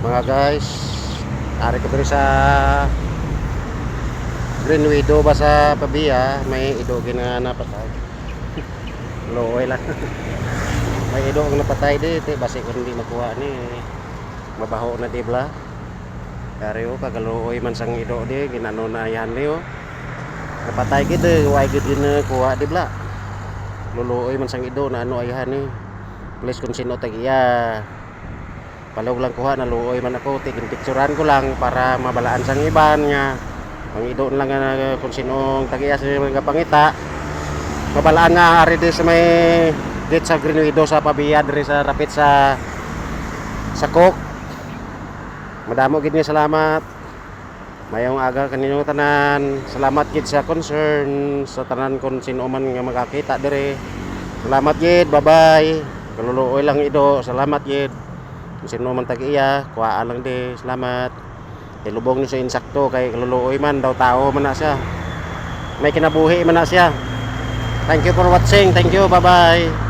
mga guys. Ari ko diri sa Green Widow ba sa Pabia, may idogin nga napatay. Loy lang. May idog nga napatay dito, basi ko hindi makuha ni mabaho na dibla. Kari o kagaluoy man sang ido di ginano na yan ni o. Napatay gid way gid na kuha dibla. Luluoy man sang ido na ano ayahan ni. Please kung sino tagiya. Palog lang kuha na luoy man ako, tigin picturean ko lang para mabalaan sang iban nga. Ang idon lang nga kung sinong tagiya sa mga pangita. Mabalaan nga ari di sa may dito sa Green Widow sa Pabia diri sa rapit sa Cook. Madamo gid nga salamat. Mayong aga kaninyo tanan. Salamat gid sa concern sa tanan kung sino man nga makakita diri. Salamat gid, bye-bye. Kaluluoy lang ido, salamat gid. Kung sino man tag-iya, kuha lang di, salamat. Ilubog ni sa insakto kay kaluluoy man daw tao man na siya. May kinabuhi man na siya. Thank you for watching. Thank you. Bye-bye.